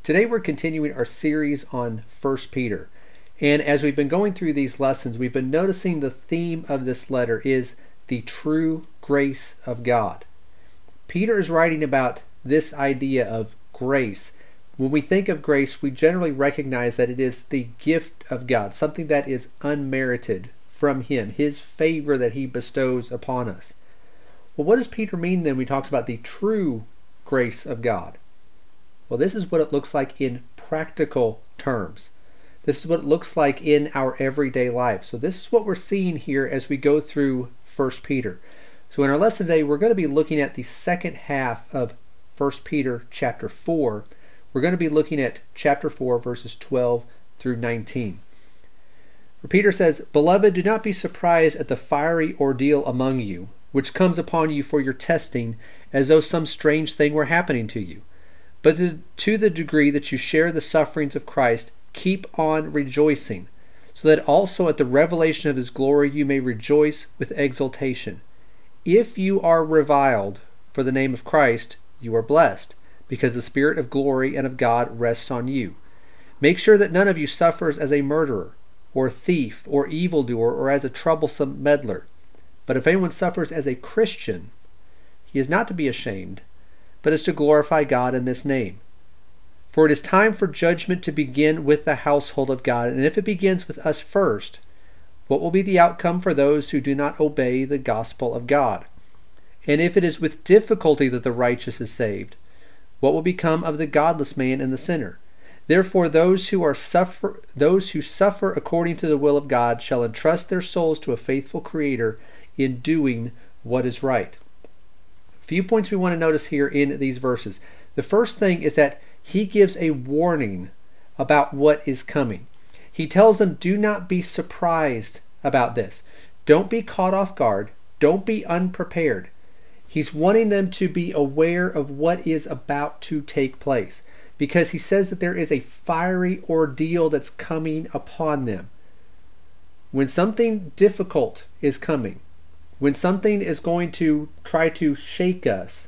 Today we're continuing our series on 1 Peter. And as we've been going through these lessons, we've been noticing the theme of this letter is the true grace of God. Peter is writing about this idea of grace. When we think of grace, we generally recognize that it is the gift of God, something that is unmerited from Him, His favor that He bestows upon us. Well, what does Peter mean then when he talks about the true grace of God? Well, this is what it looks like in practical terms. This is what it looks like in our everyday life. So this is what we're seeing here as we go through 1 Peter. So in our lesson today, we're going to be looking at the second half of 1 Peter chapter 4. We're going to be looking at chapter 4, verses 12 through 19. Where Peter says, "Beloved, do not be surprised at the fiery ordeal among you, which comes upon you for your testing, as though some strange thing were happening to you. But to the degree that you share the sufferings of Christ, keep on rejoicing, so that also at the revelation of His glory you may rejoice with exultation. If you are reviled for the name of Christ, you are blessed, because the Spirit of glory and of God rests on you. Make sure that none of you suffers as a murderer, or thief, or evildoer, or as a troublesome meddler. But if anyone suffers as a Christian, he is not to be ashamed, but is to glorify God in this name. For it is time for judgment to begin with the household of God, and if it begins with us first, what will be the outcome for those who do not obey the gospel of God? And if it is with difficulty that the righteous is saved, what will become of the godless man and the sinner? Therefore those who suffer according to the will of God shall entrust their souls to a faithful Creator in doing what is right." A few points we want to notice here in these verses. The first thing is that he gives a warning about what is coming. He tells them, do not be surprised about this. Don't be caught off guard. Don't be unprepared. He's wanting them to be aware of what is about to take place, because he says that there is a fiery ordeal that's coming upon them. When something difficult is coming, when something is going to try to shake us,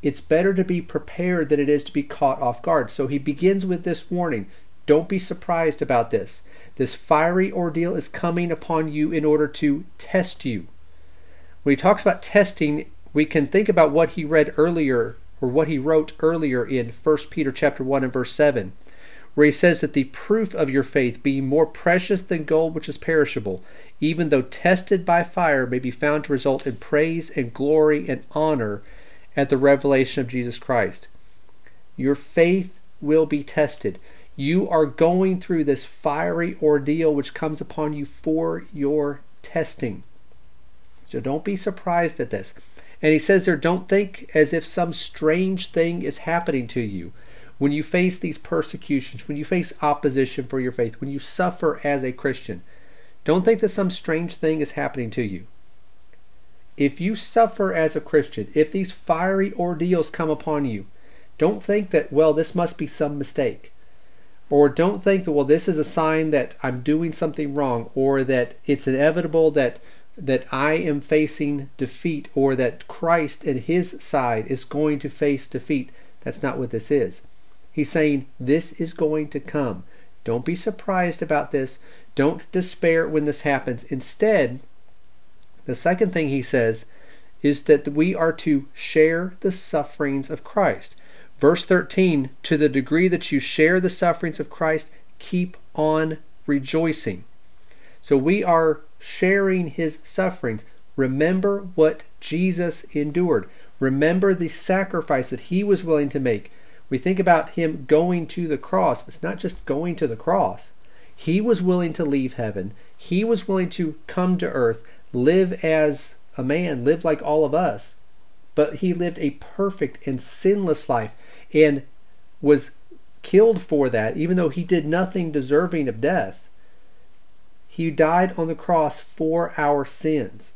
it's better to be prepared than it is to be caught off guard. So he begins with this warning. Don't be surprised about this. This fiery ordeal is coming upon you in order to test you. When he talks about testing, we can think about what he read earlier, or what he wrote earlier in 1 Peter chapter 1 and verse 7, where he says that the proof of your faith, being more precious than gold which is perishable, even though tested by fire, may be found to result in praise and glory and honor at the revelation of Jesus Christ. Your faith will be tested. You are going through this fiery ordeal which comes upon you for your testing. So don't be surprised at this. And he says there, don't think as if some strange thing is happening to you when you face these persecutions, when you face opposition for your faith, when you suffer as a Christian. Don't think that some strange thing is happening to you. If you suffer as a Christian, if these fiery ordeals come upon you, don't think that, well, this must be some mistake. Or don't think that, well, this is a sign that I'm doing something wrong, or that it's inevitable that I am facing defeat, or that Christ and His side is going to face defeat. That's not what this is. He's saying this is going to come. Don't be surprised about this. Don't despair when this happens. Instead, the second thing he says is that we are to share the sufferings of Christ. Verse 13, to the degree that you share the sufferings of Christ, keep on rejoicing. So we are sharing His sufferings. Remember what Jesus endured. Remember the sacrifice that He was willing to make. We think about Him going to the cross. It's not just going to the cross. He was willing to leave heaven. He was willing to come to earth, live as a man, live like all of us. But He lived a perfect and sinless life and was killed for that, even though He did nothing deserving of death. He died on the cross for our sins.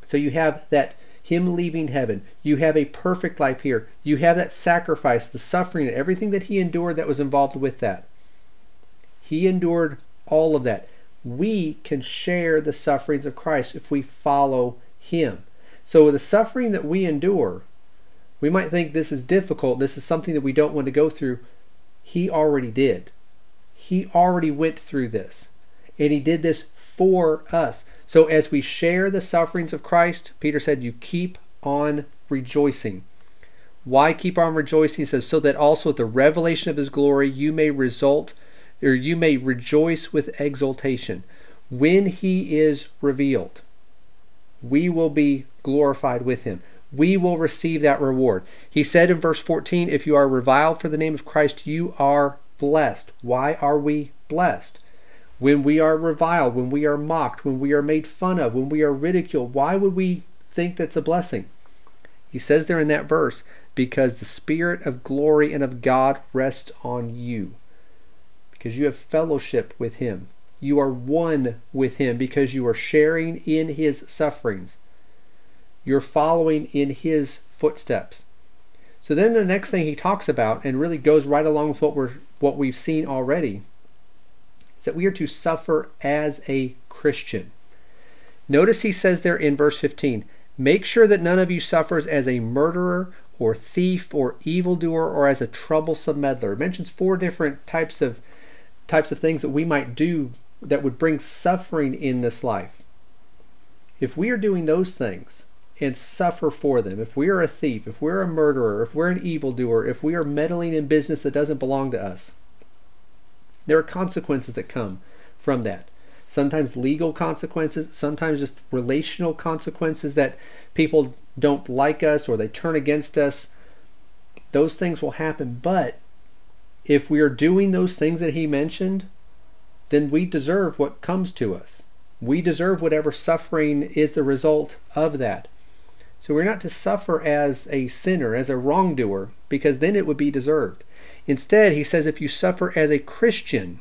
So you have that Him leaving heaven. You have a perfect life here. You have that sacrifice, the suffering, and everything that He endured that was involved with that. He endured all of that. We can share the sufferings of Christ if we follow Him. So the suffering that we endure, we might think this is difficult, this is something that we don't want to go through. He already did. He already went through this. And he did this for us. So as we share the sufferings of Christ, Peter said, you keep on rejoicing. Why keep on rejoicing? He says, so that also at the revelation of his glory you may rejoice with exultation. When he is revealed, we will be glorified with him. We will receive that reward. He said in verse 14, if you are reviled for the name of Christ, you are blessed. Why are we blessed? When we are reviled, when we are mocked, when we are made fun of, when we are ridiculed, why would we think that's a blessing? He says there in that verse, because the Spirit of glory and of God rests on you. Because you have fellowship with him. You are one with him because you are sharing in his sufferings. You're following in his footsteps. So then the next thing he talks about, and really goes right along with what we've seen already, is that we are to suffer as a Christian. Notice he says there in verse 15, make sure that none of you suffers as a murderer or thief or evildoer or as a troublesome meddler. It mentions 4 different types of things that we might do that would bring suffering in this life. If we are doing those things and suffer for them, if we are a thief, if we're a murderer, if we're an evildoer, if we are meddling in business that doesn't belong to us, there are consequences that come from that. Sometimes legal consequences, sometimes just relational consequences that people don't like us or they turn against us. Those things will happen. But if we are doing those things that he mentioned, then we deserve what comes to us. We deserve whatever suffering is the result of that. So we're not to suffer as a sinner, as a wrongdoer, because then it would be deserved. Instead, he says, if you suffer as a Christian,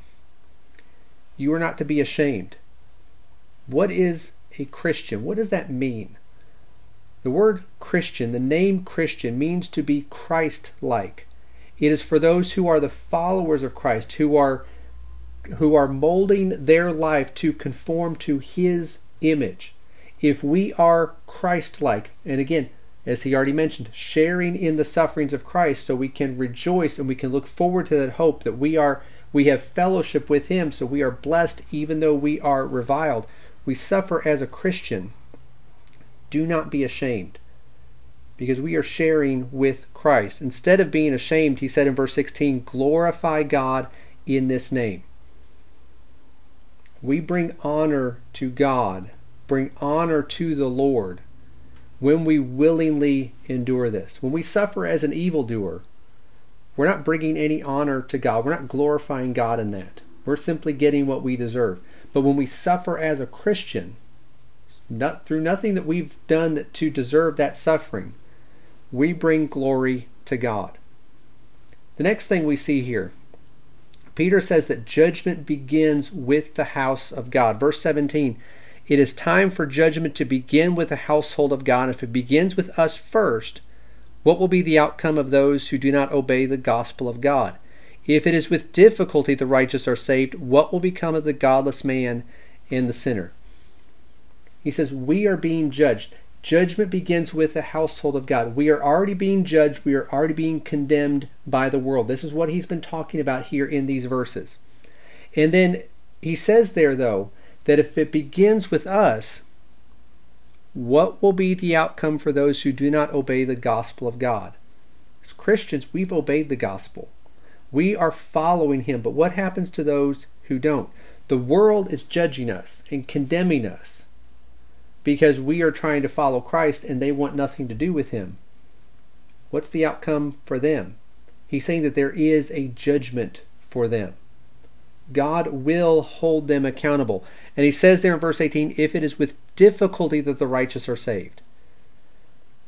you are not to be ashamed. What is a Christian? What does that mean? The word Christian, the name Christian, means to be Christ-like. It is for those who are the followers of Christ, who are molding their life to conform to his image. If we are Christ-like, and again, as he already mentioned, sharing in the sufferings of Christ, so we can rejoice and we can look forward to that hope that we have fellowship with him, so we are blessed even though we are reviled. We suffer as a Christian. Do not be ashamed, because we are sharing with Christ. Instead of being ashamed, he said in verse 16, glorify God in this name. We bring honor to God, bring honor to the Lord when we willingly endure this. When we suffer as an evildoer, we're not bringing any honor to God. We're not glorifying God in that. We're simply getting what we deserve. But when we suffer as a Christian, through nothing that we've done to deserve that suffering, we bring glory to God. The next thing we see here, Peter says that judgment begins with the house of God. Verse 17, it is time for judgment to begin with the household of God. If it begins with us first, what will be the outcome of those who do not obey the gospel of God? If it is with difficulty the righteous are saved, what will become of the godless man and the sinner? He says we are being judged. Judgment begins with the household of God. We are already being judged. We are already being condemned by the world. This is what he's been talking about here in these verses. And then he says there, though, that if it begins with us, what will be the outcome for those who do not obey the gospel of God? As Christians, we've obeyed the gospel. We are following him. But what happens to those who don't? The world is judging us and condemning us because we are trying to follow Christ and they want nothing to do with him. What's the outcome for them? He's saying that there is a judgment for them. God will hold them accountable. And he says there in verse 18, if it is with difficulty that the righteous are saved.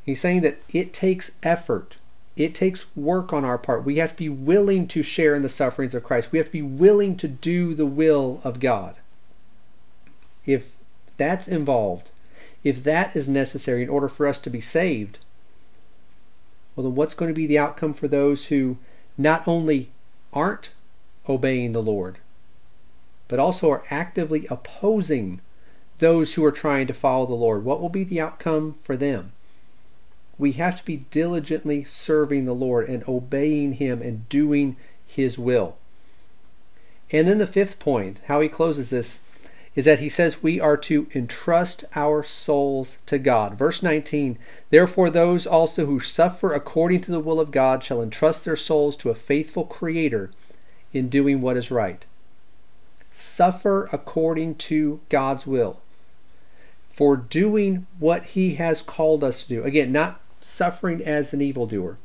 He's saying that it takes effort. It takes work on our part. We have to be willing to share in the sufferings of Christ. We have to be willing to do the will of God. If that's involved, if that is necessary in order for us to be saved, well, then what's going to be the outcome for those who not only aren't obeying the Lord, but also are actively opposing those who are trying to follow the Lord? What will be the outcome for them? We have to be diligently serving the Lord and obeying him and doing his will. And then the fifth point, how he closes this, is that he says we are to entrust our souls to God. Verse 19, therefore those also who suffer according to the will of God shall entrust their souls to a faithful Creator in doing what is right. Suffer according to God's will, for doing what he has called us to do. Again, not suffering as an evildoer,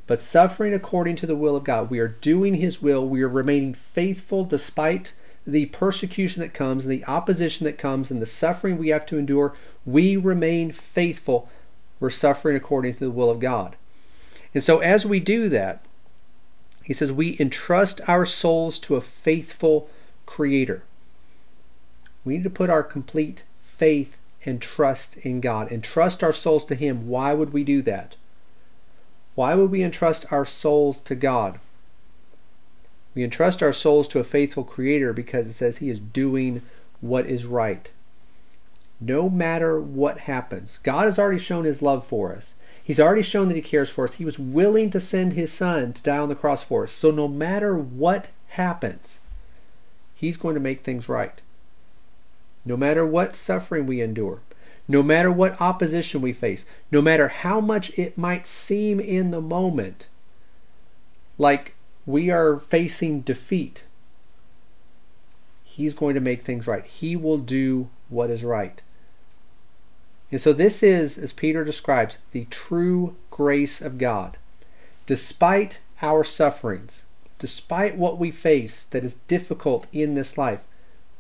but suffering according to the will of God. We are doing his will. We are remaining faithful despite the persecution that comes and the opposition that comes and the suffering we have to endure. We remain faithful. We're suffering according to the will of God. And so as we do that, he says we entrust our souls to a faithful Creator. We need to put our complete faith and trust in God and trust our souls to him. Why would we do that? Why would we entrust our souls to God? We entrust our souls to a faithful Creator because it says he is doing what is right. No matter what happens, God has already shown his love for us. He's already shown that he cares for us. He was willing to send his Son to die on the cross for us. So no matter what happens, he's going to make things right. No matter what suffering we endure, no matter what opposition we face, no matter how much it might seem in the moment like we are facing defeat, he's going to make things right. He will do what is right. And so this is, as Peter describes, the true grace of God. Despite our sufferings, despite what we face that is difficult in this life,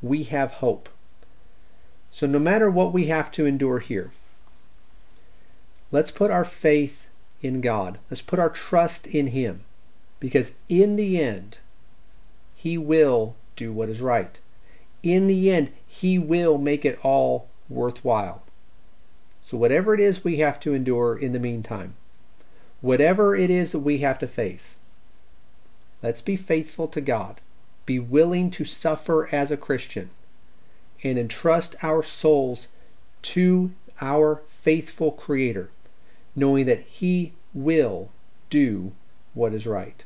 we have hope. So no matter what we have to endure here, let's put our faith in God. Let's put our trust in him. Because in the end, he will do what is right. In the end, he will make it all worthwhile. So whatever it is we have to endure in the meantime, whatever it is that we have to face, let's be faithful to God. Be willing to suffer as a Christian and entrust our souls to our faithful Creator, knowing that he will do what is right.